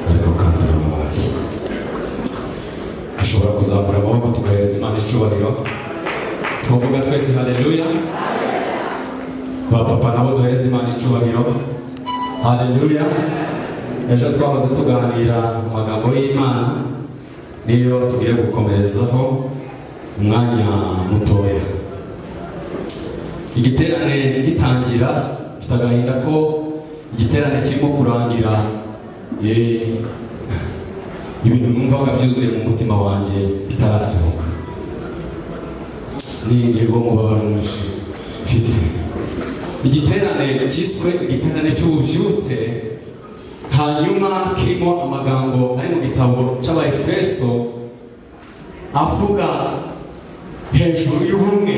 ariko kandi urababaye. Ashobora kuzamura amaboko tugahereza Imana icyubahiro, tuvuga twese haleluya. Ba papa nabo duhereza Imana icyubahiro, haleluya. Ejo twahoze tuganira amagambo y'Imana, niyo tugiye gukomerezaho umwanya mutoya. Igiterane gitangira mfite agahinda ko igiterane kirimo kurangira, ibintu numvaga byuzuye mu mutima wanjye bitarasohoka. Ni yego mubabaro mwinshi mfite. Igiterane cyiswe igiterane cy'ububyutse, hanyuma kirimo amagambo ari mu gitabo cy'Abaefeso avuga hejuru y'ubumwe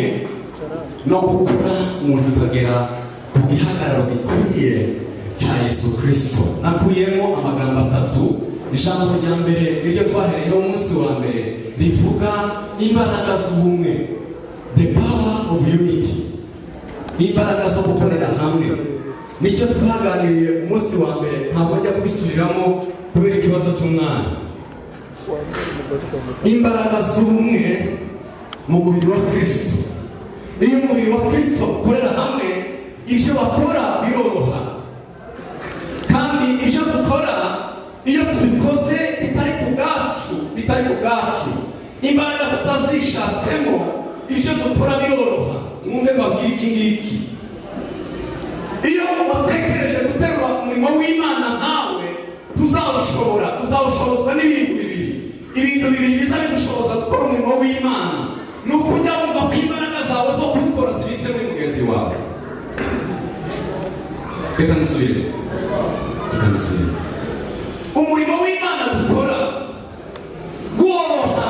no gukura umuntu ukagera ku gihagararo gikwiriye cya Yesu Kristo. Nakuyemo amagambo atatu. Ijambo rya mbere iryo twahereyeho umunsi wa mbere rivuga imbaraga z'ubumwe, the power of unity, imbaraga zo gukorera hamwe. Nicyo twaganiriye umunsi wa mbere, ntabwo njya kubisubiramo kubera ikibazo cy'umwana. Imbaraga z'ubumwe mu mubiri wa Kristo. Iyo umubiri wa Kristo ukorera hamwe, ibyo bakora biroroha, kandi ibyo dukora iyo tubikoze bitari ku bwacu, imbaraga tutazishatsemo, ibyo dukora biroroha. Mwumve babwira iki ngiki: iyo watekereje guterura umurimo w'Imana nawe tuzawushobora, uzawushobozwa n'ibintu bibiri biza bigushoboza gukora umurimo w'Imana. Ni ukujya wumva ko imbaraga zawe zo kubikora zibitse muri mugenzi wawe. Reka nsubire. Umurimo w'Imana dukora woroha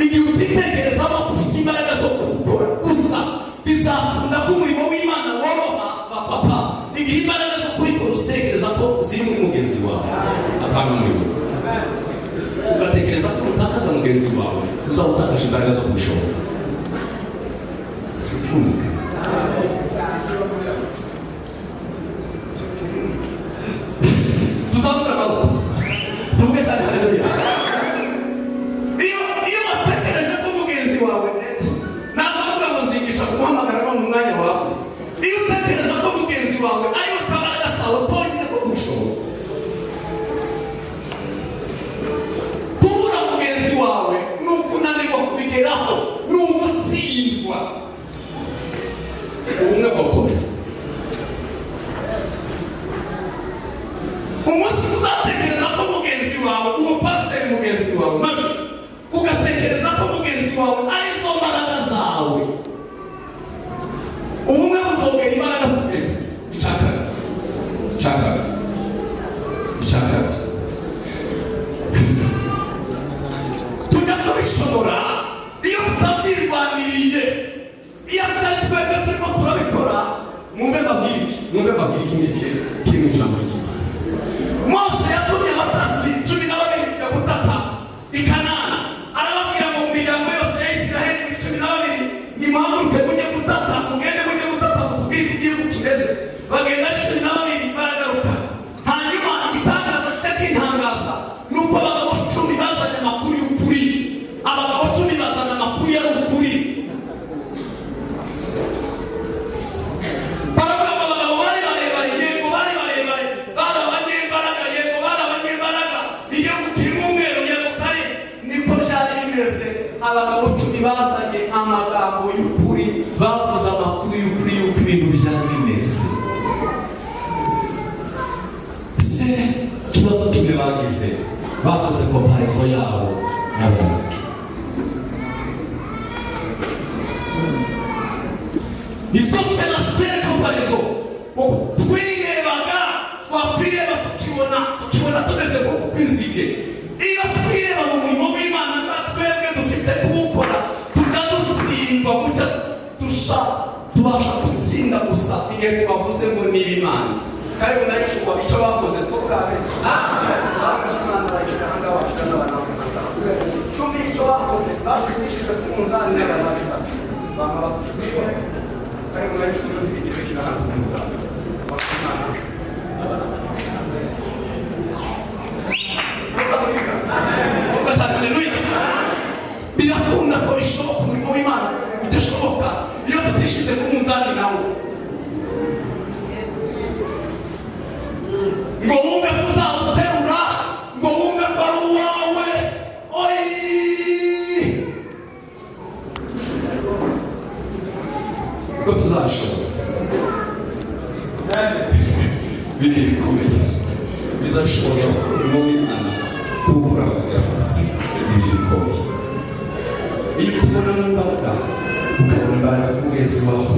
igihe utitekerezamo ufite imbaraga zo kuwukora. Gusa bizakunda ko umurimo w'Imana woroha papa igihe imbaraga zo kubikora uzitekereza ko ziri muri mugenzi wawe, apana umurimo. Ugatekereza ko utakaza mugenzi wawe, uzaba utakaje imbaraga zo kubishobora. Sikundika. Tuzamura amaboko. Tuvuge cyane haleluya. Iyo watekereje ko mugenzi wawe navuga ngo zingisha kumuhamagara no mu mwanya wawe. Iyo utekereza ko mugenzi wawe ari utabaraga kawe konyine ko kubishobora. Kubura mugenzi wawe ni ukunanirwa kubigeraho, ni umutsindwa. Ubumwe bwakomeza. Umunsi uzatekereza ko mugenzi wawe, uwo pasiteri mugenzi wawe, maze ugatekereza ko mugenzi wawe ari zo mbaraga zawe, ubumwe buzongera imbaraga z'ubwenge. Bicakara. Tujya tubishobora iyo tutabyirwaniriye, iyo atari twebwe turimo turabikora. Mwumve mbabwire iki ngiki kiri mu ijambo ry'Imana. Mose yatumye abatasi 12 kujya gutata i Kanani, arababwira ngo mu miryango yose ya Isiraheli 12 nimuhaguruke mujye gutata, mugende mujye gutata mutubwire igihugu kimeze. Bagenda 12 baragaruka. Hanyuma igitangaza kitakintangaza nuko abagabo 10 bazanye amakuru y'ukuri. Abagabo 10 bazana amakuru y'ukuri. Abagabo 10 bazanye amagambo y'ukuri, bavuze amakuru y'ukuri y'uko ibintu byari bimeze. Se kibazo kimwe bagize, bakoze komparizo yabo n'abandi. Izo fenase komparizo twirebaga, twakwireba tukibona tumeze nk'uko kwizige. Iyo twireba mu murimo w'Imana twebwe dufite kuwukora, tukadutsindwa gutya, tubasha gutsinda gusa igihe twavuze ngo ni Imana. Karibu na Yeshua icyo bakoze twokare. Bafashe Imana bayishyira aha ngaha bafite n'abana b'abakobwa. Cumi icyo bakoze bashimishije ku munzani n'abana batatu. Bakabasiga. Karibu na Yeshua ntibigire kina hano ku munzani. biri bikomeye bizashoboza umurimo w'Imana kuwukora bakageraho biri bikomeye. Iyo tubonamo imbaraga ukabona imbaraga mugenzi wawe,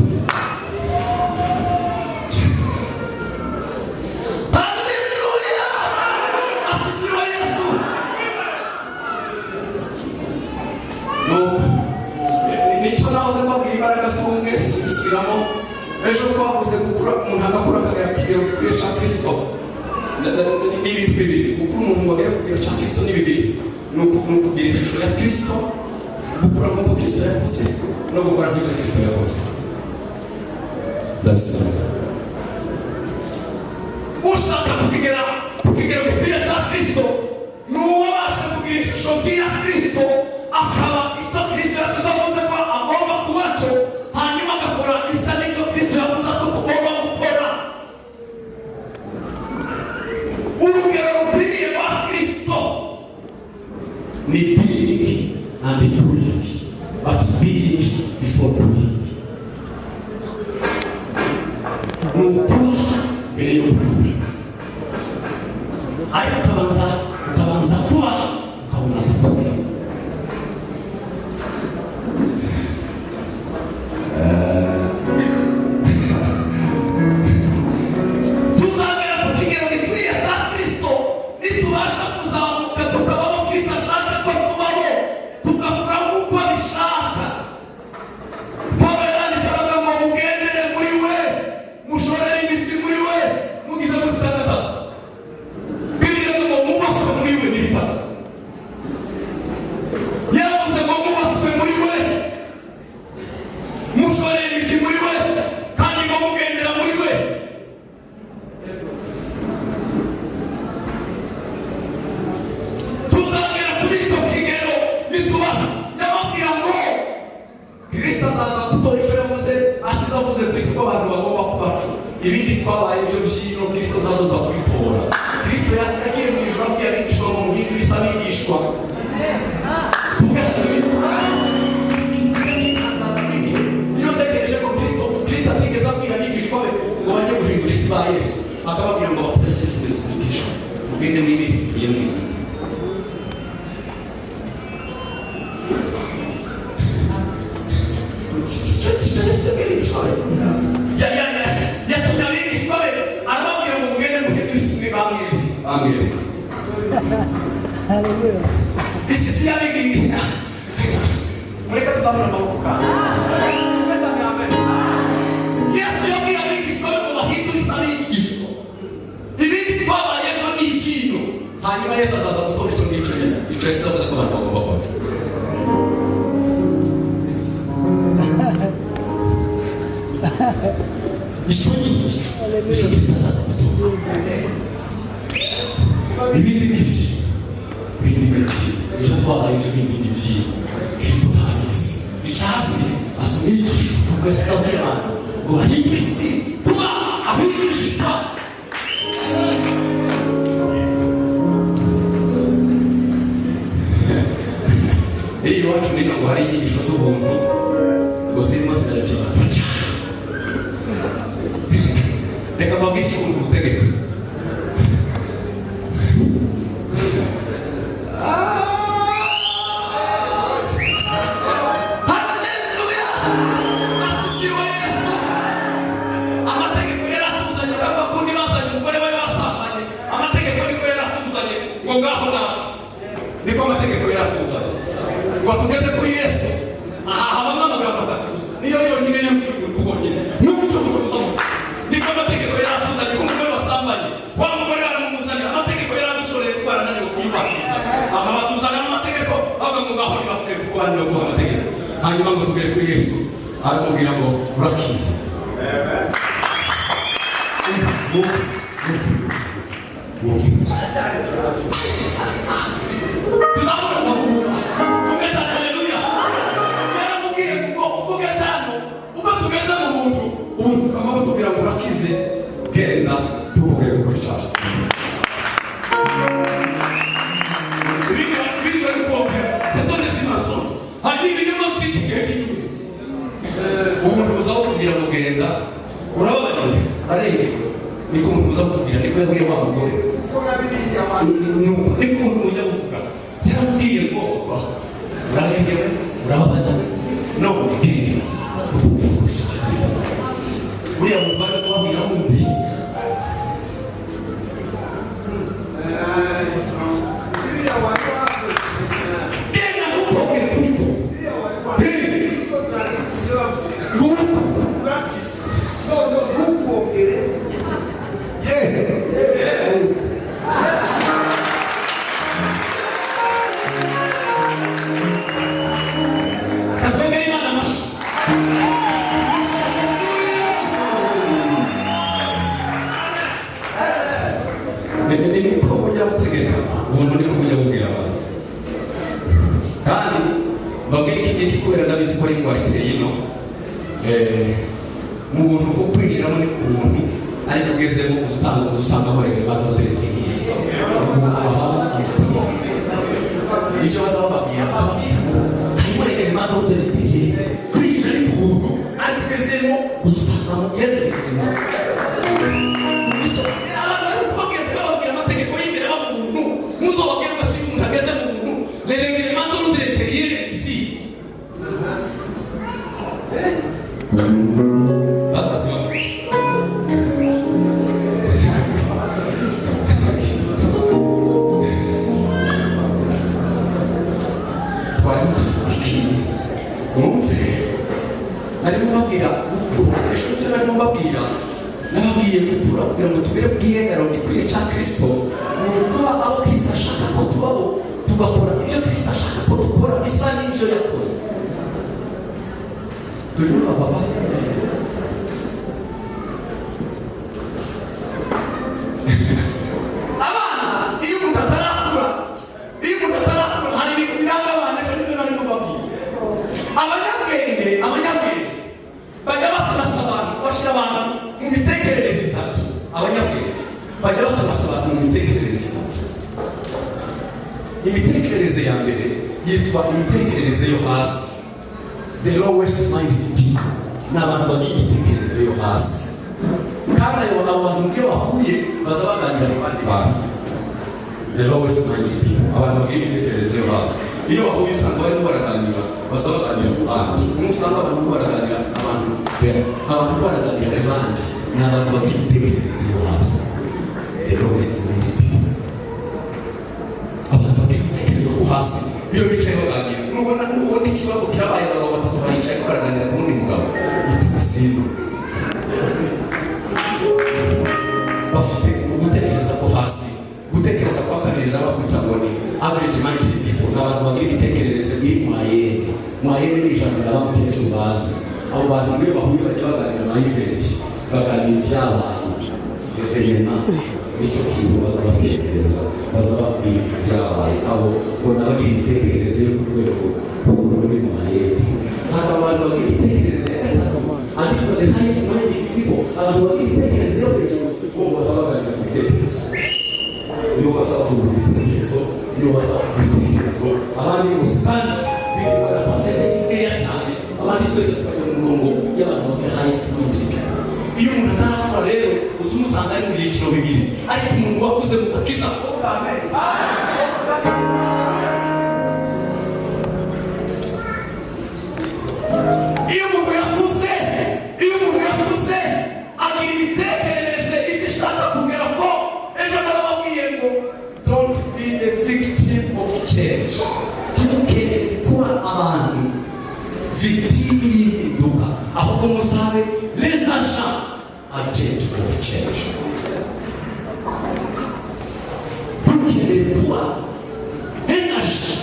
nicyo nahoze mbabwira imbaraga z'ubumwe zisubiramo. Ejo twavuze gukura umuntu agakura akagera ku kigero gikwiye cya Kristo. Ni ibintu bibiri. Gukura umuntu ngo agere ku kigero cya Kristo ni bibiri. Ni ukugira ishusho ya Kristo, gukura nk'uko Kristo yakoze, no gukora nk'ibyo Kristo yakoze. Ndabisaba ushaka kugera ku kigero gikwiye cya Kristo ni uwabasha kugira ishusho nk'iya Kristo, akaba icyo Kristo yasize avuze ko agomba kuba cyo, hanyuma agakora bisa n'icyo Kristo yavuze ko tugomba gukora. Urugero rukwiriye rwa Kristo ni being and doing, but being before doing. Ni ukuba mbere yo gukora, ariko ukabanza kuba ukabona gukora. Tuzagera ku kigero gikwiye cya Kristo nitubasha kuzamuka tukabaho Kristo ashaka ko tubaho, tugakura nk'uko abishaka. Pawulo yanditse avuga ngo mugendere muri we, mushorere imizi muri we, mugize mufite gatatu. Bibiliya ivuga ngo mubakwe muri we ni bitatu. Yavuze ngo mubatswe muri we, mushorere imizi muri we, kandi ngo mugendera muri we. Tuzagera kuri icyo kigero nitubaha. Ndababwira ngo Kristo azaza gutora icyo yavuze, asize avuze Kristo ko abantu bagomba kubacu. Ibindi twabaye ibyo byino Kristo ntazoza kubitora. Kristo yagiye mu ijuru abwira abigishwa ngo muhindure isa abigishwa. Iyo ntekereje ko Kristo atigeze abwira abigishwa be ngo bajye guhindura isi ba Yesu, akababwira ngo bakore self-made education, mugende mwibiri tuye mwibiri. Yatumye abigishwa be arababwira ngo mugende muhindure isi bamwibwe. Isi si yabigisha. Mureka tuzamura amaboko kandi. Yesu yabwiye abigishwa be ngo bahindure isi abigishwa. Ibindi twabaye ejo ni ikintu. Hanyuma Yesu azaza gutora icyo ngicyo nyine. Icyo Yesu avuze ko abantu bagomba kwacu. Icyo ngicyo. Icyo Kristo azaza gutora. Ibindi ngibyo. Icyo twabaye ibyo bindi ngibyo. Kristo ntabizi. Icyazi asumigisha kuko Yesu abwira abantu ngo bahindure isi tuba abigishwa. Iwacu nino ngo hari inyigisho z'ubuntu ngo zirimo zirabyibuha cyane. Reka mbabwire icyo ubuntu butegeka. Niko amategeko yaratuzanye ngo tugeze kuri Yesu. Habamo amagambo atatu gusa, niyo yonyine y'umuntu bwonyine n'ubuco buguruzamuka. Niko amategeko yaratuzanye ko umugore wasambanye wa mugore baramumuzanira, amategeko yaradushoreye twarananiwe kuyubahiriza, abatuzanira amategeko avuga ngo ngaho ntibafite kubanira guha amategeko. Hanyuma ngo tugere kuri Yesu aramubwira ngo urakize. Umuntu uzaho kugira ngo genda urababarira arengera niko umuntu uza kukubwira niko yabwiye wa mugore niko umuntu ujya kuvuga yarambwiye ngo urarengewe urababana none bwira buriya muntu bari kubabwira wundi niko ujya gutegeka ubuntu niko ujya kubwira abantu kandi babwire iki gihe kubera ndabizi ko ari indwara iteye ino mu buntu bwo kwinjiramo ni ku buntu ariko ugezemo uzusanga muregera badodereteye nicyo baza bababwira harimo regera badodereteye kwinjira ni ku buntu ariko ugezemo uzusangamo yaderekeremo nababwiye gukura kugira ngo tugere bw'irengero gikwiye cya Kristo ni ukuba abo Kristo ashaka ko tubaho tugakora ibyo Kristo ashaka ko dukora bisa n'ibyo yakoze turimo baba abana iyo umuntu atarakura hari ibintu biranga abana ejo nibyo nari mubabwiye abanyabwenge bajya baturasa abantu bashyira abantu mu mitekerereze itatu abanyabwenge bajya baturasa abantu mu mitekerereze itatu imitekerereze ya mbere yitwa imitekerereze yo hasi the lowest minded people ni abantu bagira imitekerereze yo hasi kandi abo bantu iyo bahuye baza baganira n'abandi bantu the lowest minded people abantu bagira imitekerereze yo hasi iyo bahuye usanga barimo baraganira baza baganira ku bandi usanga abantu baraganira abantu baraganira ku bandi ni abantu bagira imitekerereze yo hasi the lowest minded people abantu bagira imitekerereze yo hasi iyo bicaye baganira nubona ikibazo kirabaye abagabo batatu baricaye baraganira ku wundi mugabo itugusimba bafite gutekereza ko hasi gutekereza kwa kabiri bakwita ngo ni average minded people ni abantu bagira imitekerereze iri mwayene ni ijambo n'abamukecuru bazi abo bantu iyo bahuye bajya baganira na event baganira ibyabaye evenema nicyo kintu baza batekereza baza babwira ibyabaye abo ubona bagira imitekerereze yo ku rwego muri mwayene hari abantu bagira imitekerereze ariko the highest minded people abantu bagira imitekerereze yo hejuru bo baza baganira ku bitekerezo iyo basaba kuvuga ibitekerezo iyo basaba ibitekerezo abandi bose kandi bikubara pasete nkeya cyane abandi twese tukajya mu murongo y'abantu bagira highest minded people iyo umuntu atarakora rero uzi umusanga ari mu byiciro bibiri ariko umuntu wakuze mu gakiza iyo umuntu yakuze agira imitekerereze ishaka kugera ko ejo narababwiye ngo don't be a victim of change ntukeneye kuba abantu victime y'impinduka ahubwo musabe les agents agents of change ntukeneye kuba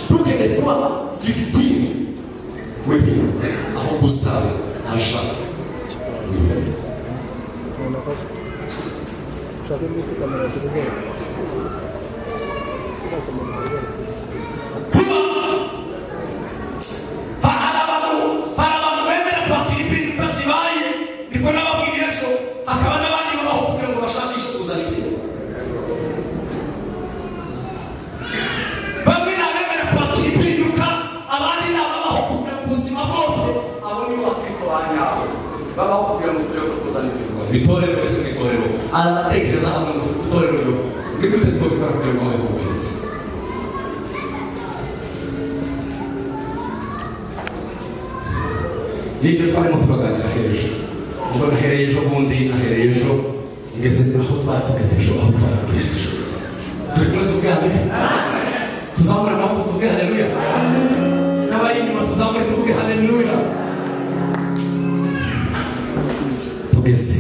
ntukeneye kuba victime w'impinduka ahubwo usabe agent itorero wese mu itorero aratekereza hamwe ngo utorero ryo ni gute twabikora kugira ngo habeho ububyutse. Nibyo twarimo turaganira hejuru ubwo nahereye ejo bundi nahereye ejo ngeze aho tugeze ejo aho twaragejeje turi kumwe tubwane tuzamure amaboko tuvuge haleluya n'abari inyuma tuzamure tuvuge haleluya. Tugeze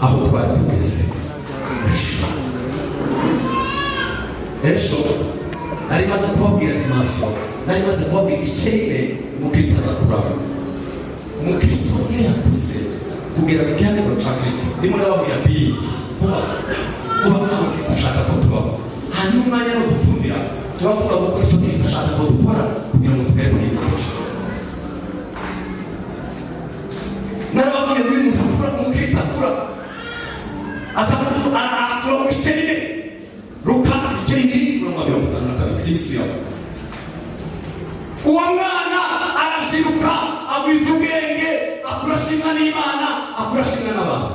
aho twari tugeze ejo nari maze kubabwira dimansiyo nari maze kubabwira icene umukristo aza kuraba. Umukristo iyo yakuze kugira ngo igihagararo cya Kristo ndimo ndababwira biyi kuba umukristo ashaka ko tubaho hanyuma umwanya no gukundira turavuga ko icyo Kristo ashaka ko dukora kugira ngo tugere kuri ibyo narababwiye ngo uyu muntu akura umukristo akura aza akura mu bice bine Luka ibice bibiri mirongo 52 sibisubiramo. Uwo mwana arashiruka agwiza ubwenge akurashimwa n'Imana akurashimwa n'abantu.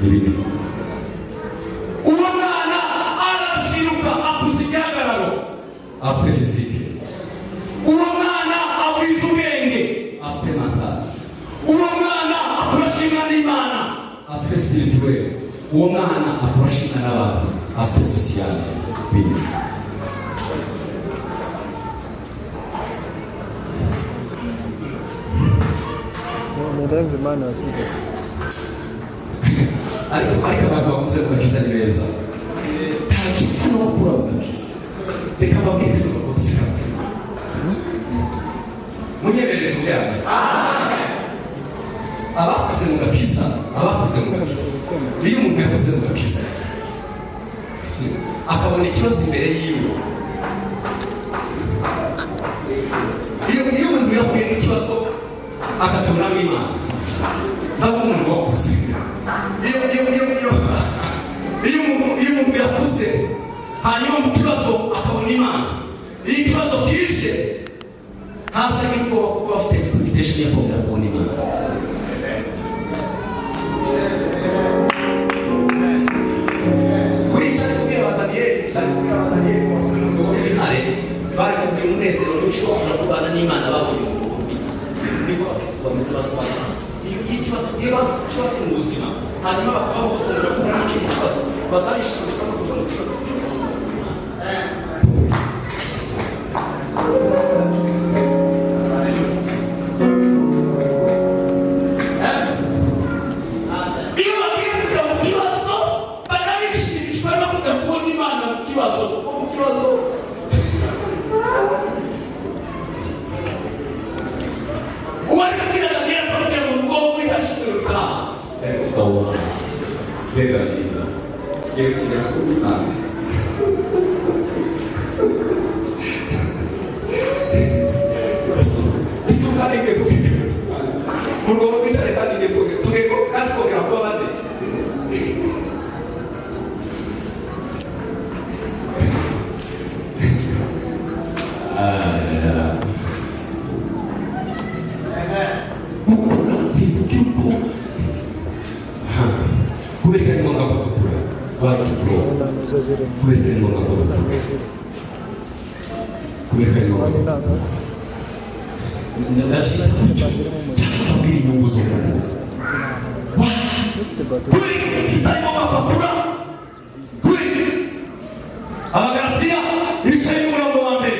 Ibindi uwo mwana arashiruka akuza igihagararo aspect physique. Uwo mwana agwiza ubwenge aspect mental. Uwo mwana akurashimwa n'Imana aspect spirituel. Uwo mwana akurashimwa n'abantu aspect social. Bine. Murenze mana asize. Ariko abantu bakuze kugakiza ni beza. Ntakisa no gukura kugakiza. Reka babwire ko bakuze. Munyemerere tujyane. Abakuze mu gakiza, abakuze mu gakiza. Iyo umuntu yakuze mu gakiza akabona ikibazo imbere yiwe. Iyo umuntu yahuye n'ikibazo akatabona n'Imana ntabwo umuntu wakuze. Iyo umuntu yakuze hanyuma mu kibazo akabona Imana, iyo ikibazo kije ntazagira ubwoba kuko afite expectation yo kongera kubona Imana. Bari kubwira umunezero n'ushobora kubana n'Imana babonye umutuku niko bameze basubana. Ikibazo mu buzima hanyuma bakaba bakongera kubona ikindi kibazo bazarishimishwa no kuva mu kibazo. Iyo bagiye kujya mu kibazo banabishimishwa no kujya kubona Imana mu kibazo kuko mu kibazo Verdadeira. Eu quero combinar. Isso cara que eu por como que tá ligado que tu que cara com a cola de Kubereka ngombwa ko dukura kubereka ngombwa ko dukura kubereka ngombwa ndashaka kubwira inyungu zo kubereka ngombwa ko dukura Abagalatiya ibicaye umurongo wa mbere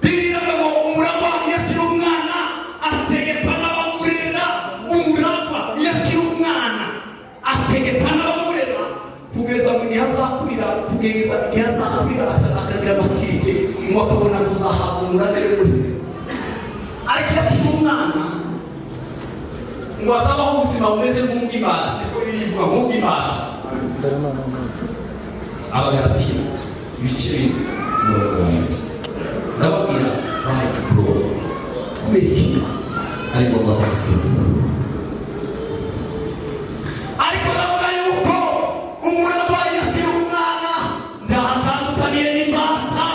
biriraga ngo umuragwa yakira umwana ategekwa n'abamurera. Umuragwa yakira umwana ategekwa n'abamurera kugeza mu gihe azakurira kugeza igihe azakurira akagira amakirike ngo akabona kuzahabwa umurage we. Ariko yakira umwana ngo azabaho ubuzima bumeze nk'ubw'Imana niko bivuga nk'ubw'Imana. Abagalatiya ibice umurongo wa mbere ndababwira right bro kubera iki ari ngombwa ko ariko ndavuga yuko umuragwa yakira umwana ntahatandukaniye n'imbata.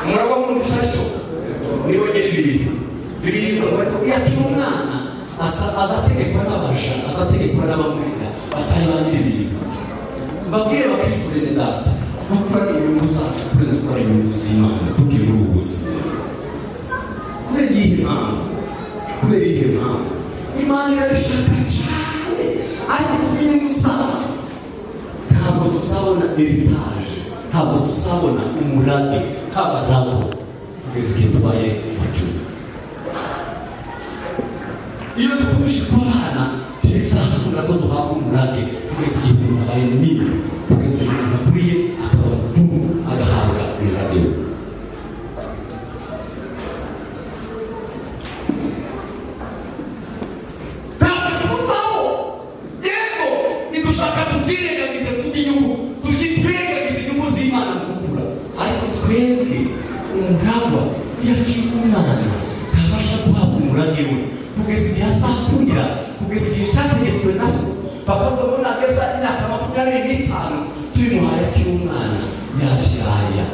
Umuragwa w'umuntu usharito niwe ngeri bibiri ariko iyo akiri umwana azategekwa n'abasha, azategekwa n'abamurinda batari ba nyir'ibintu. Mbabwire bakristo bene data, bakora inyungu zacu kurenza gukora inyungu z'Imana tukiri muri ubu buzima. Kubera iyihe mpamvu Imana irabishaka cyane, ariko kubw'inyungu zacu ntabwo tuzabona heritage, ntabwo tuzabona umurage nk'abarabo kugeza igihe tubaye abacumi. Iyo dukomeje kubana ntibizakunda ko duhabwa umurage kugeza igihe umuntu abaye munini, kugeza igihe umuntu akuriye akaba mukuru agahabwa umurage. Ntabwo tuzaho yego nidushaka tubyirengagize kubw'inyungu, twirengagize inyungu z'Imana mu gukura, ariko twebwe umuragwa iyo akiri umwana ntabasha guhabwa umurage we kugeza igihe azakurira, kugeza igihe cyategetswe na se, bakavuga ko nageza imyaka 25 tubimuhaye akiri umwana yabyaya.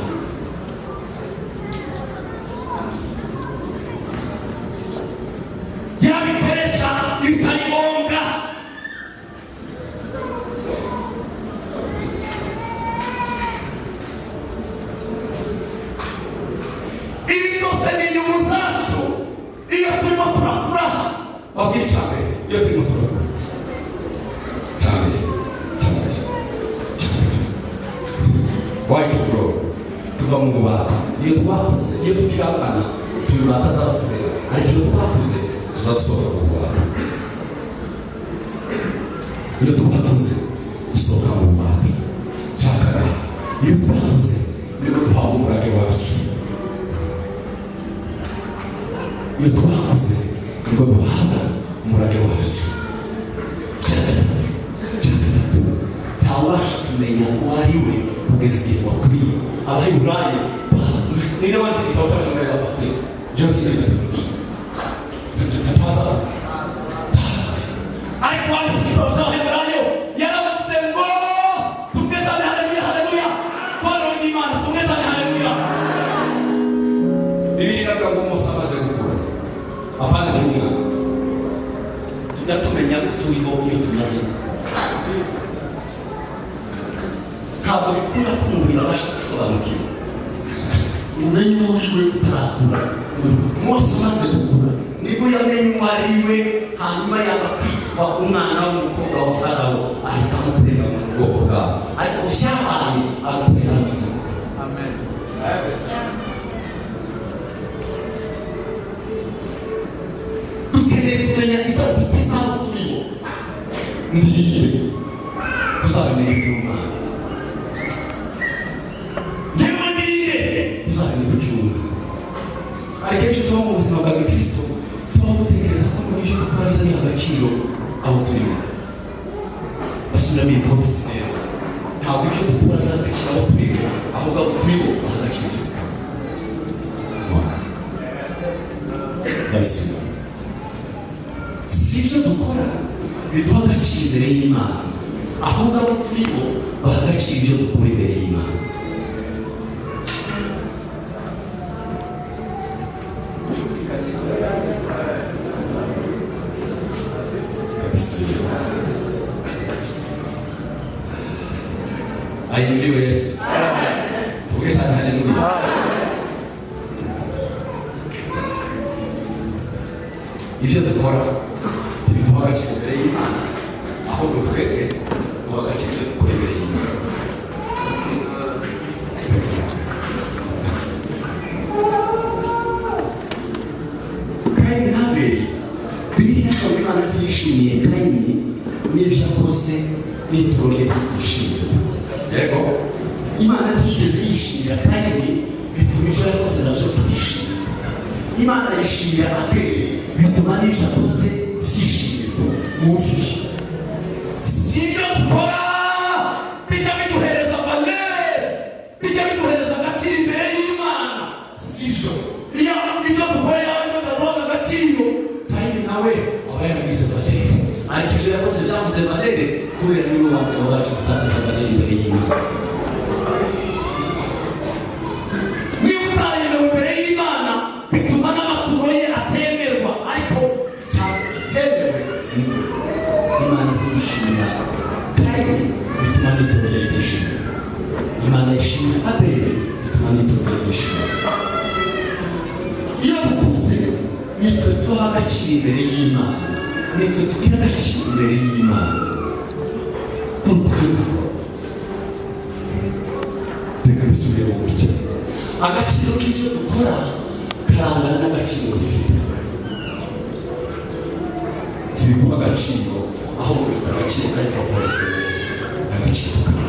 Yabikoresha ibitari ngombwa. Ibi byose ni inyungu zacu iyo turimo turakura. Wabwira cyane iyo turimo turakura cyane. Why to grow? Tuva mu bubata. Iyo twakuze, iyo tukiri abana tubibata z'abaturere, ariko iyo twakuze tuzasohoka mu bubata. Iyo twakuze dusohoka mu bubata. Cyakara iyo twakuze nibwo duhabwa umurage wacu. Iyo twakuze nibwo duhabwa umurage wacu. Ntawabasha kumenya uwo ari we kugeza igihe wakuriye. Abaheburayo ninde wanditse igitabo cy'abaheburayo ba Pasiteri John C. ariko wanditse igitabo cy'abaheburayo yaravuze ngo tumwetane haleluya, haleluya, torero ry'Imana tumwetane haleluya. Bibiri iravuga ngo Mose amaze gukura, apana akiri umwana, tujya tumenya ko turiho iyo tumaze gukura. Ntabwo bikunda ko umuntu yabasha gusobanukirwa umenye uwo ari we utarakura. Mose amaze gukura nibwo yamenye uwo ari we, hanyuma yanga kwitwa umwana w'umukobwa wa Farawo, ahitamo kureba mu bwoko bwabo, ariko byabaye agakorera ubuzima. Amen. Dukeneye kumenya identite zabo turimo. Niye tuzabimenya iby'Imana. Ariko ibyo tuba mu buzima bwa Kristo tuba dutekereza ko muri ibyo dukora bizaniye agaciro abo turimo. Basubiramo ipotisi neza, ntabwo ibyo dukora biha agaciro abo turimo, ahubwo abo turimo baha agaciro ibyo dukora. Ndabisubira, si ibyo dukora biduha agaciro imbere y'Imana, ahubwo abo turimo baha agaciro ibyo dukora imbere y'Imana. Ainuliwe Yesu. Tuweke haleluya. Ibyo dukora biduha agaciro imbere y'Imana, ahubwo twebwe duha agaciro ibyo dukora imbere y'Imana. Kayini na Abeli, Bibiliya ivuga ko Imana ntiyishimiye Kayini n'ibyo yakoze n'ituro rye ntiyishimiye. Yego Imana ntiyigeze yishimira Kayini bituma ibyo yakoze nabyo bitishimira. Imana yishimira Abeli bituma n'ibyo yakoze byishimirwa. Mwumvire, si ibyo dukora bijya biduhereza valeur, bijya biduhereza agaciro imbere y'Imana, si ibyo. Iyo ibyo dukora yawe tukaduha agaciro, Kayini nawe aba yaragize valeur, ariko ibyo yakoze byavuze valeur kubera niwe wa mbere wabaje gutakaza valeur imbere y'Imana. Niba utayemewe imbere y'Imana bituma n'amaturo ye atemerwa, ariko imbere y'Imana, nitwe tugira agaciro imbere y'Imana. Reka dusubire mu buryo agaciro k'ibyo dukora karangana n'agaciro dufite. Tubiguha agaciro aho bifite agaciro kari proportional n'agaciro kawe.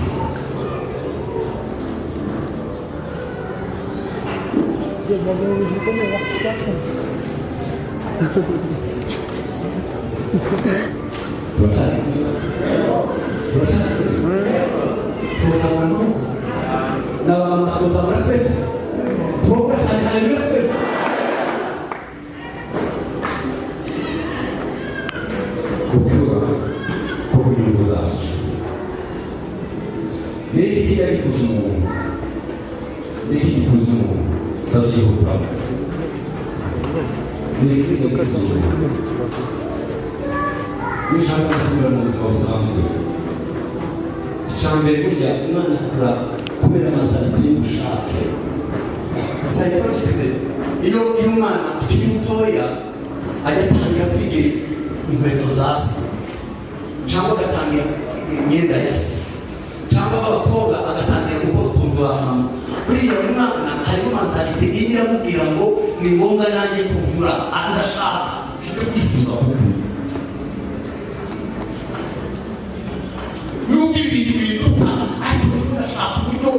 Icyambere burya umwana akura kubera mentalite y'ubushake. Psychologically iyo umwana akiri mutoya ajya atangira kwigira inkweto za se, cyangwa agatangira kwigira imyenda ya se, cyangwa abakobwa agatangira gukora utuntu twa mama. Buriya umwana harimo mentalite igira amubwira ngo ni ngombwa nanjye kunkura, ndashaka mfite kwifuza gukura. Nubwo ibintu biduta ariko urashaka uburyo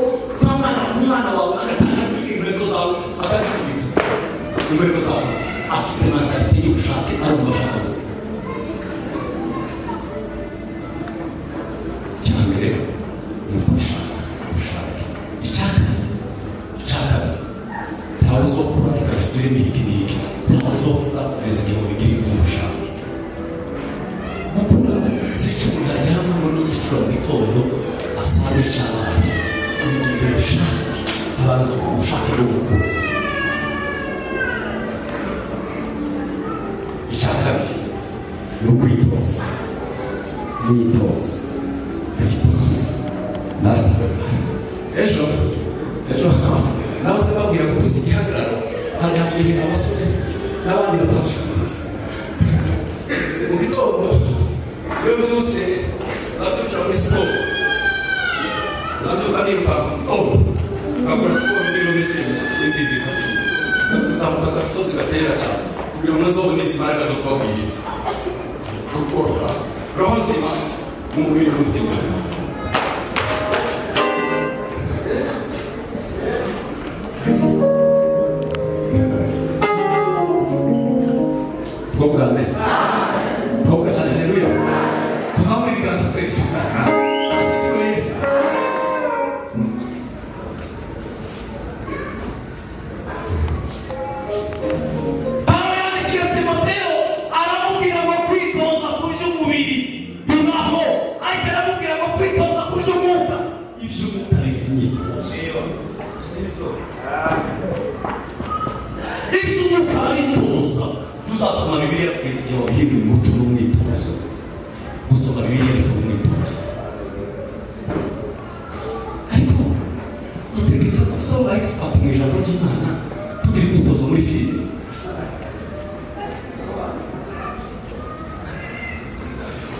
umwana wawe agatangira kwiga inkweto zawe akazikubita. Inkweto zawe afite mentalite y'ubushake, arumva ashaka gukora. Icyambere ni ugushaka. Icyaka ntawe uzokura ikabisubire n'iki n'iki, ntawe uzokura kugeza igihe ubigiriye ubushake. Gukura si icyo umuntu aryamamo n'igicuro mu gitondo asabe cy'abana, imbere ushake habanza ubushake bwo gukura. Icya kabiri ni ukwitoza. Ejo nawe se babwira ko tuzi igihagararo, hari igihe abasore n'abandi batabishobora. Mu gitondo iyo byutse nabyukira muri siporo, nabyuka nirukanka mu gitondo ngakora siporo n'ibirometero simbizi nka 10, tuzamuka agasozi gaterera cyane kugira ngo nzobone izi mbaraga zo kubabwiriza. Gukora roho nzima mu mubiri muzima. Amen. Toka cyane, haleluya. Tuzamuye ibiganza twese. Asifiwe Yesu. Pawulo yandikira Timoteyo aramubwira ngo kwitoza kurya umubiri bibaho, ariko aramubwira ngo kwitoza kurya umwuka. Ibyo umwuka ni imyitozo. Ibyo umwuka ari imyitozo. Tuzasoma Bibiliya kugeza igihe wabihiga umuco n'umwitozo. Gusoma Bibiliya ni umwitozo. Ariko dutekereza ko tuzaba expert mu ijambo ry'Imana tugira imyitozo muri filime.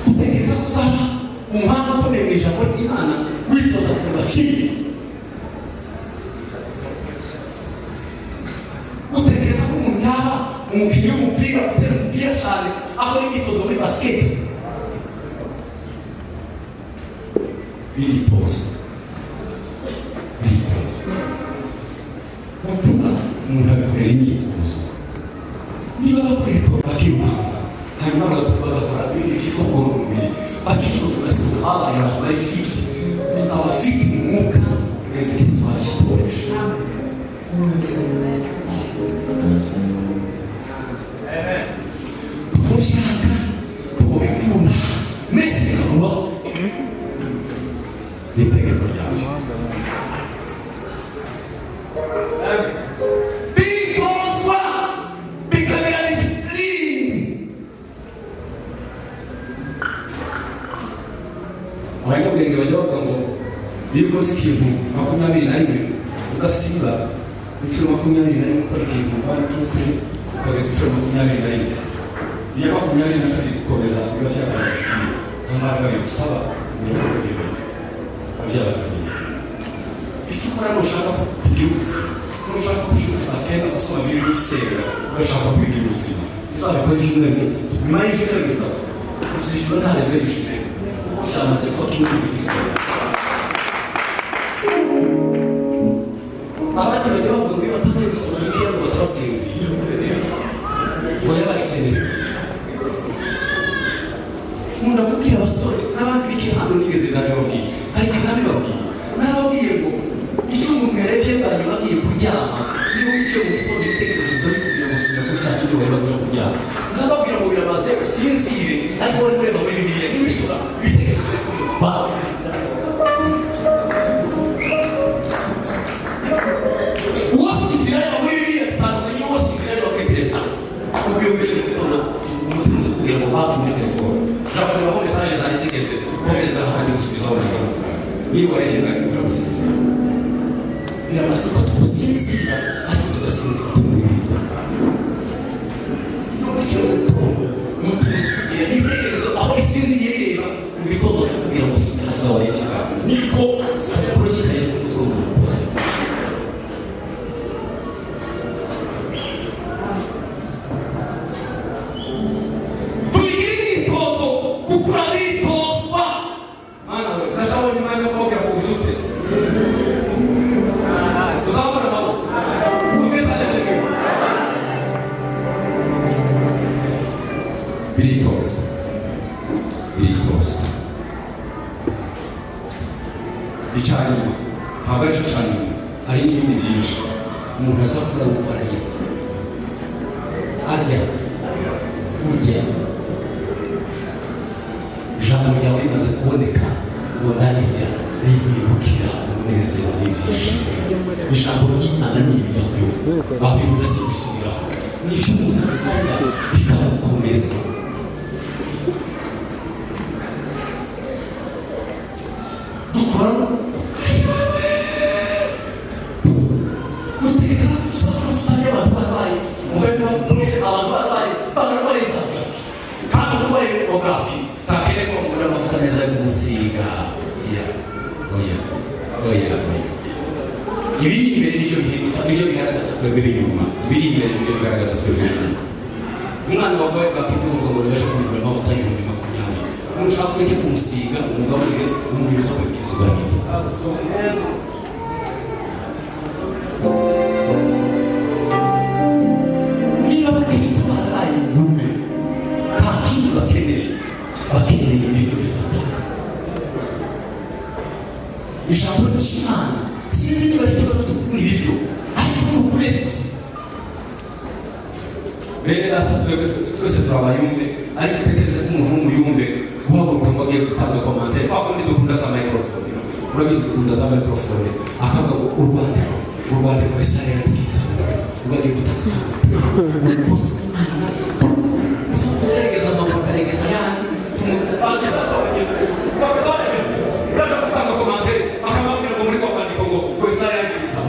Dutekereza ko tuzaba umuhanga ukomeye mu ijambo ry'Imana witoza kureba filime. Dutekereza ko umuntu yaba umukinnyi w'umupira utera umupira cyane akora imyitozo muri basket. Imyitozo bakunda umuntu agakorera imyitozo. Niba bakwiye ko bakiruka hanyuma bagakora ibindi byitwa kugorora umubiri, bakitoza ugasanga babaye abantu bari fit, tuzaba fit mu mwuka kugeza igihe twaje kuboresha. Tushaka tubikunda mese kuba nitegeko ryawe bikozwa bikabira discipline. Abanyabwenge bajya bavuga ngo iyo ukoze ikintu 21 udasiba inshuro 21 ukora ikintu 1 2 3 ukageza inshuro 21. iya makumyabiri na kabiri gukomeza biba byabaye ikintu nk'amaraga bigusaba kugira ngo ugire abyabaye kabiri icyo ukora nushaka kubyuza nushaka kubyuza saa kenda gusoma bibiri gusenga ugashaka kwiga ubuzima uzabikora ibyumweru nyuma y'ibyumweru bitatu uzishyura nta reveyo ishize kuko byamaze kuba kimwe n'ibigizwe abandi bajya bavuga ngo iyo batangiye gusoma bibiliya ngo baza basinzira ngo yabaye feneri nkunda kubwira abasore n'abandi b'iki hano nigeze nabibabwiye hari igihe nabibabwiye ngo icyo umuntu yarebye bwa nyuma agiye kuryama niba wiciye mu gitondo ibitekerezo biza bikubwira gusubira kuri cya kindi wari waje kuryama uzababwira ngo biramaze usinzire ariko wari kureba muri bibiliya ntiwishura ibitekerezo bikubwira uwasinzira areba muri bibiliya bitandukanye n'uwasinzira areba muri telefone ukwiye kwishyura gitondo umutima uzi kugira ngo mpamvu muri telefone ntabwo aho mesaje zari zigeze komereza ahandi gusubizaho neza amafaranga niba warekera ujya gusinzira biramaze ko tugusinzira ariko tugasinzira tumubwira no gushyira urutongo umutima uzi kugira n'ibitekerezo aho isinziriye bireba mu gitondo kugira ngo usubire aho warekera niko sakuru kitaye ku mutungo umukozi biritozwa icyanyuma ntabwo ari cyo cyanyuma hari n'ibindi byinshi umuntu azakura nuko ararya kurya ijambo ryawe rimaze kuboneka ngo narirya ribyibukira umunezero n'ibyishimo ijambo ry'Imana ni ibiryo babivuze si gusubiraho n'ibyo umuntu azajya bikamukomeza dukoramo mutekana tuzakora tutarya abantu barwaye mugari abantu barwaye kandi umurwayi ogapi kakene ko mugura amavuta meza yo kumusiga oya ibiri imbere nicyo bigaragaza twebwe inyuma ibiri imbere nicyo bigaragaza twebwe inyuma umwana warwaye bwaki ndumva ngo nibaje kumugura amavuta y'ibihumbi 20 nushaka kureke kumusiga umugaburire umubiri uza kubwiriza uganira niba abakristo barabaye ingume nta kindi bakeneye ibintu bifatika ijambo ry'Imana sinzi niba ari ikibazo cyo kugura ibiryo ariko ni ukubera gusa bene data twese turabayumve ariko utekereze ko umuntu w'umuyumbe guhaguruka ngo agiye gutanga komantere kwa kundi dukunda za microphone urabizi dukunda za microphone akavuga ngo u Rwanda ko isari yandikiza ngo agiye gutanga umukozi w'Imana turegeza amakuru akaregeza yandi tumubaze basobanurira uraza gutanga komantere akamubwira ngo muri kwa kwandiko ngo isari yandikiza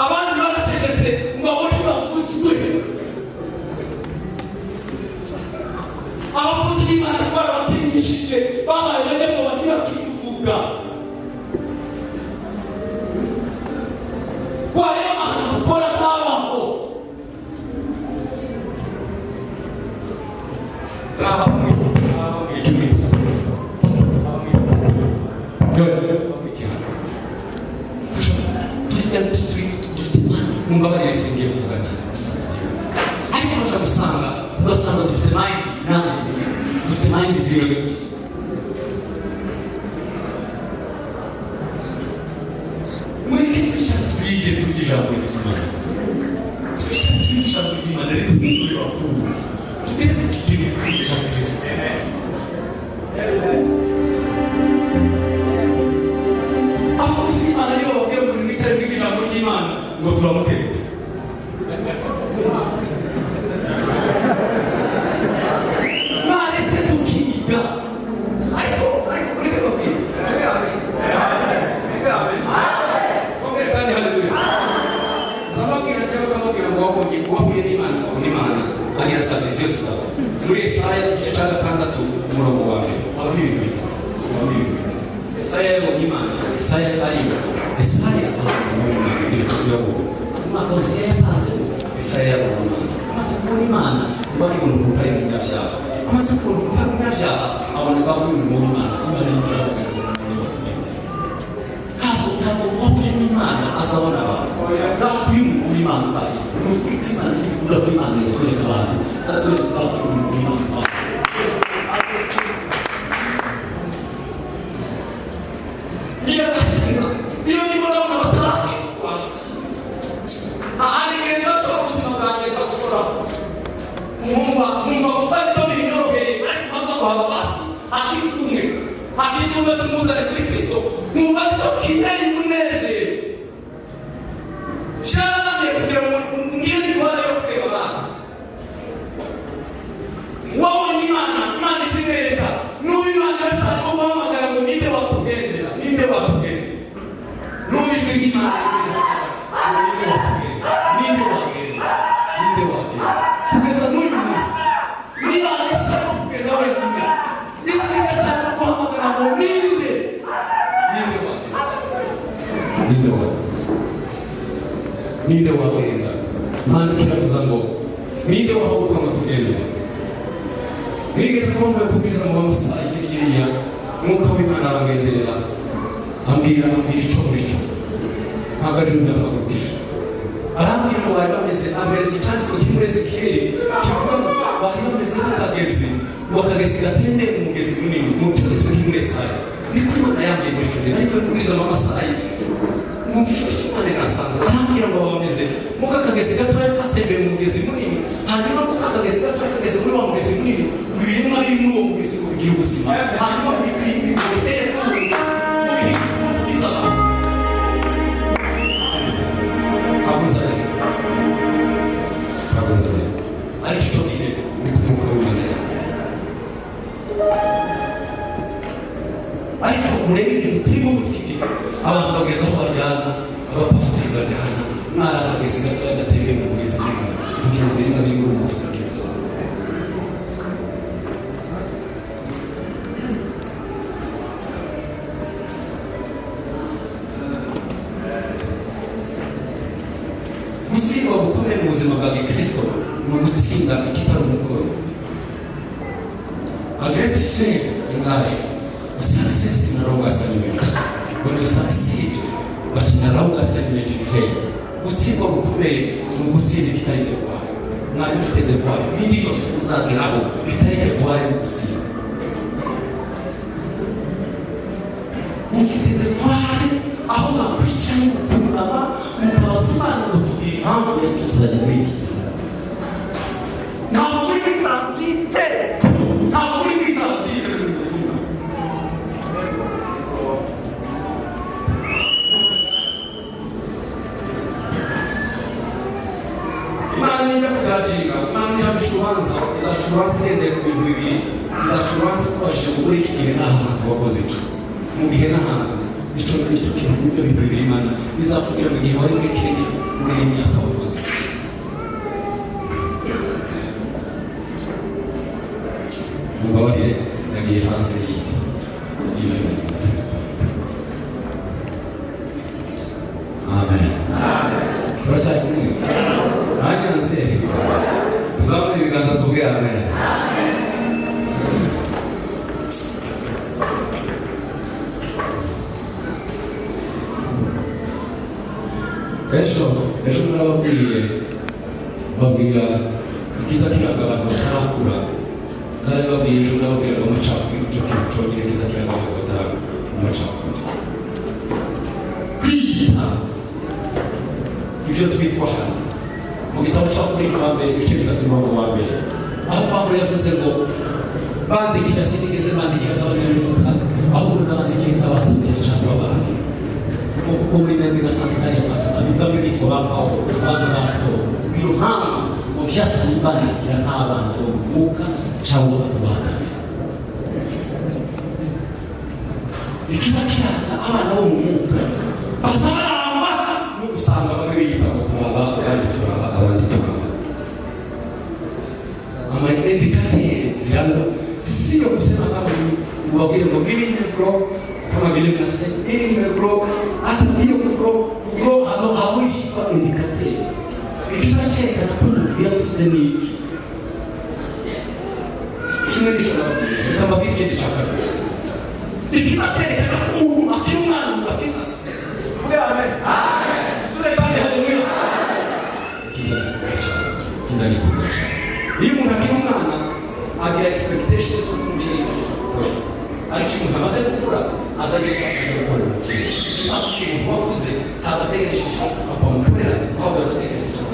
abandi baracecetse ngo abone bavuzwe abakozi b'Imana twarabatingishije babaye bane ngo bagira bakituvuga wareba ahantu dukora ntabaho mumbabarire singiye kuvuga ariko ugasanga dufite mind zero biti mureke twicara twige turya ijambo ry'Imana twicara twige ijambo ry'Imana reka twigure bakuru tugere tukigire kwica Kristo abakozi b'Imana nibo babwira ngo mwicare twige ijambo ry'Imana ngo turamutetse maretse tukiga ariko ureke babwira Efeso muri Yesaya igice cya 6 umurongo wa 1 habamo ibintu bitatu. Yesaya yabonye Imana, Yesaya ariyo, Yesaya abonye Imana n'ibitatu yabonye. Umwaka wose yatanze Yesaya yabonye Imana. Amaze kubona Imana bari mu rukuta y'umunyabyaha. Amaze kubona urukuta rw'umunyabyaha aboneka nk'umuntu w'Imana. Imana y'Imana ntabwo wahuye n'Imana azabona abantu. Ntabwo uyu muntu w'Imana ubaye ni ukuri kw'Imana n'ikunda kw'Imana itwereka abantu atatwereka ko uyu muntu w'Imana iyo ndimo ndabona batarakizwa arigenda ashobora ubuzima bwanjye akabushora mwumva gufata ibinyoroheye ariko mpamvu guhaba basi akizumwe tumuzane kuri Kristo mwumva ko kiteye umunezero byarabaye kugira ngo ngire indwara yo kureba abantu wabonye Imana izimwereka n'ubu Imana yatangiye guhamagara ngo ninde watugendera n'ubu ijwi ry'Imana ninde wagenda kugeza n'uyu munsi niba ahisemo kugenda wenyine izina cyangwa guhamagara ngo ninde wagenda Imana ikiravuza ngo ninde wahaguruka ngo tugendere. Nigeze kumva kubwiriza mu masaha y'iriya mwuka w'Imana arangenderera ambwira icyo muri cyo ntabwo ari ndamagurukije arambwira ngo bari bameze amereza icyanditswe muri Ezekiyeli kivuga ngo bari bameze nk'akagezi ngo akagezi gatendeye mu mugezi munini mu cyanditswe muri Yesaya niko Imana yambwiye muri cyo ariko kubwiriza mu masaha numvise Imana irasanze arambwira ngo bameze mu kakagezi gatoya katembeye mu mugezi munini hanyuma mu kakagezi gatoya kageze muri wa mugezi munini ibirimo biri muri uwo mugezi ngo bigire ubuzima hanyuma biteye ku mubiri kumutukiza abantu kabuzane ariko icyo gihe ni ku mwuka w'Imana ariko murebe ibintu turimo muri iki gihe abantu bageze aho bajyana abapasiteri bajyana mwari akagezi gatoya gatembeye mu mugezi munini kugira ngo birimo biri muri uwo mugezi bw'ubuzima. Gutsindwa gukomeye mu buzima bwa Kristo ni ugutsinda ikitari umukoro. A great faith in life is success in a wrong assignment. When you succeed but in a wrong assignment you fail. Gutsindwa gukomeye ni ugutsinda ikitari devoir. Mwari mufite devoir ibindi byose muzageraho bitari devoir yo gutsinda. Mufite devoir aho mwakwicaye mukunama mukabaza Imana ngo tubwire impamvu yatuzanye muri iki gihe. Ntabwo muri transite Imana nijya kugacinga Imana nijya gucuranza izacuranza igendeye ku bintu bibiri izacuranza kubashije muri iki gihe n'ahantu wakoze iki mu gihe n'ahantu icyo kintu n'ibyo bintu bibiri Imana izavugira mu gihe wari muri Kenya muri iyi myaka wakoze mubabarire nagiye hanze amen turacyari kumwe nanyanze tuzamure ibiganza tuvuge amen. ejo babwira ikiza kiranga abantu batarakura kandi babwira ejo nababwira ngo amacakubiri icyo kintu cyongera ikiza kiranga abantu batarakura amacakubiri kwita ibyo twitwa hano mu gitabo cya Korinto wa mbere ibice 3:1 aho Pawulo yavuze ngo bandikira sinigeze bandikira abanyaruka ahubwo n'abandikira abatumye cyangwa abantu kuko muri bene gasanzwe hari abamwe bitwa ba Pawulo abandi bato iyo mpamvu ngo byatani bandikira nk'abana bo mu mwuka cyangwa abakane ikiza kiranga abana bo mu mwuka basaramba no gusanga bamwe biyita ngo turaba abandi turaba abandi turaba indicateri ziranga sio kusema kama uwabile ngo mimi nimegro kama vile mnasema mimi nimegro hata hiyo grow hauishi kwa indicateri ikisacheka na kunuia kusemi kimenisha kama bibi ndicho chakara ikisacheka na kunuia akiuma akisa amen amen sura pale haleluya kinani kunacha hiyo mnakiona agira expectations of kumjenga ariko hamaze gukura azagisha gukora sababu wakuze abategereje apamukorera aho bazategereje cyane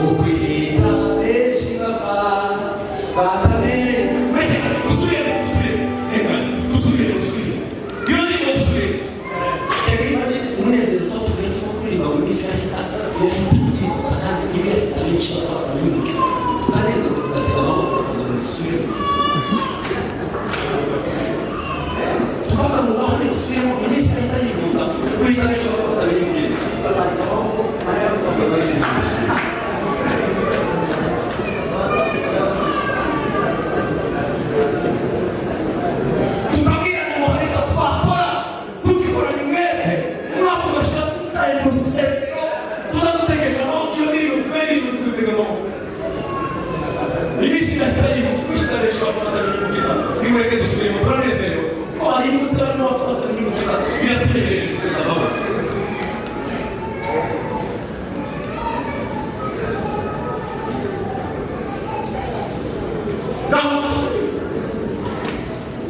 Ukihita beji bava, batane, mete, usule. barimbutse barimo bafata n'umukiza birategereje kugeza aho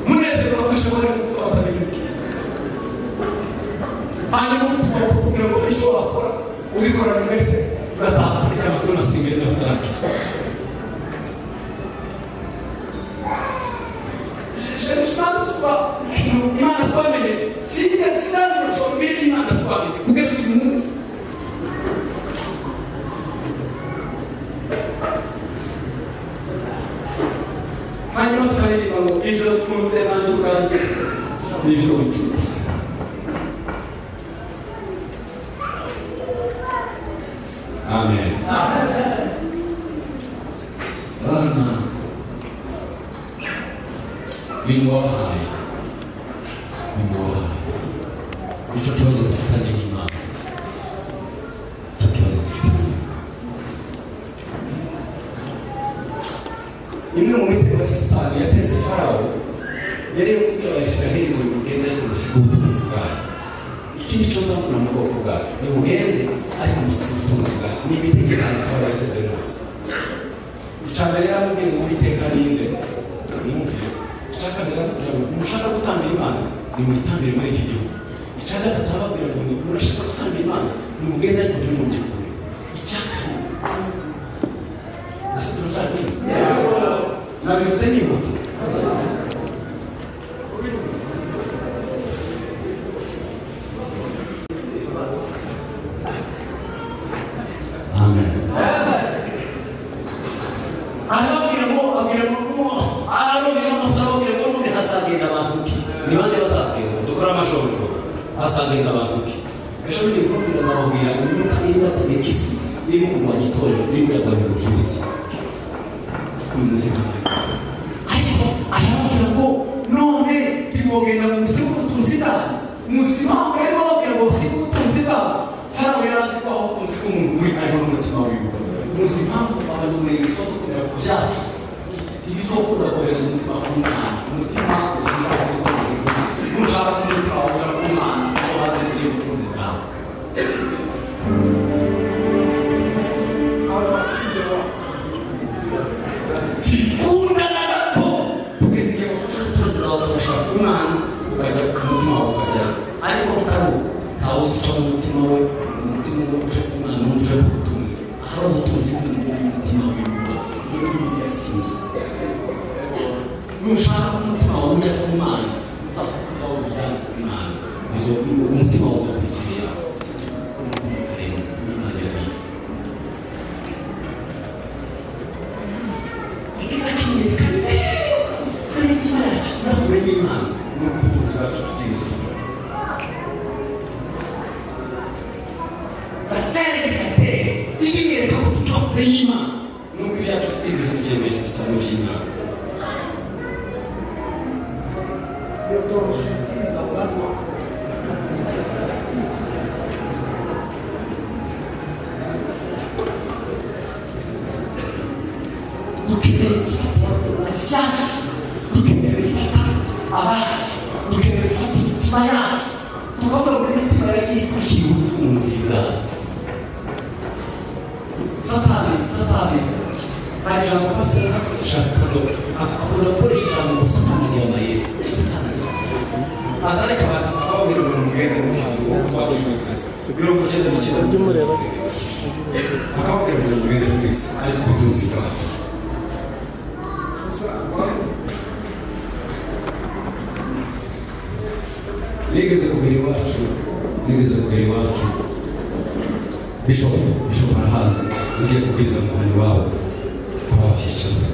munezero bakashobora gufata n'umukiza hanyuma umutima kugira ngo icyo wakora ubikora n'umwete urataha kuryama kuri masingere n'abatarakizwa Imana twamenye sinari urushombere Imana twamenye kugeza uyu munsi hanyuma tukaririmba ngo ibyo dukunze nanjye ubwanjye n'ibyo bicuruza amen bana bingohaye icyo kibazo dufitanye n'Imana icyo kibazo dufitanye imwe mu mitego ya Satani yateze Farawo yari yo kubwira Abisiraheli ngo mugende ariko musiga ubutunzi bwanyu ikindi cyoza kuna mu bwoko bwacu ni mugende ariko musiga ubutunzi bwanyu ni imitegeko Farawo yateze yose icya mbere yaramubwiye ngo Uwiteka ninde mwumvire icya kabiri aramubwira ngo nimushaka gutambira Imana nimuyitambire muri iki gihugu icya gatatu arababwira ngo murashaka gutambira Imana nimugende ariko ntimujye kure icya kane ese turacyari nabivuze nihuta amen arababwira ngo Aroni n'Amose arababwira ngo none hazagenda abantu ki ni bande bazagenda dukora amashojo hazagenda abantu ki ejo bundi kurubwira nzababwira imyuka irimo ategeka isi irimo kurwanya itorero irimo iragabanya ubujutsi kuri muzika ariko arababwira ngo none ntibogenda mu musiga ubutunzi bwanyu muzima barimo bababwira ngo basiga ubutunzi bwanyu Farawo yari azi ko aho ubutunzi bw'umuntu buri ariho n'umutima wiwe muzi impamvu abanyamurenge tuba dukomera ku byacu ibizokunda kohereza umutima ku Mana umutima uzira ubutunzi nushaka ko umutima wawe ushaka ku Mana aho haziye ubutunzi bwawe tikunda na gato kugeza igihe wafashe ubutunzi bwawe ukabashaka ku Mana ukajya ku mutima wawe ukajya ariko utaruka ntawe uzi uca mu mutima we umutima we uje ku Mana uje ku butunzi ahari ubutunzi bw'umutima wiwe nushaka ko umutima wawe ujya ku Mana uzavuga ko ujyana ku Mana umutima wawe uzakurikiza Imana irabizi ikiza kimenyekana neza ko imitima yacu yahuye n'Imana nuko ubutunzi bwacu tutigeze tubona baserekate ikinyereka ko tujya kure y'Imana nuko ibyacu tutigeze tubyemeza isa n'uby'Imana dukeneye gufata abasaza dukeneye gufata abacu dukeneye gufata imitima yacu tukavuga ngo imitima yagiye ikurikiye ubutunzi bwacu satani hari ijambo pasiteri aza akoresha akunda gukoresha ijambo ngo satani agira amayeri satani agira aza ariko abantu bakababwira ngo mugende mukizi kuko twatojwe twese mirongo icyenda n'icyenda bakababwira ngo mugende mwese ariko ubutunzi bwacu nigeze kugera iwacu bishop arahazi ugiye kubwiza umuhani wawe ko wabyicaza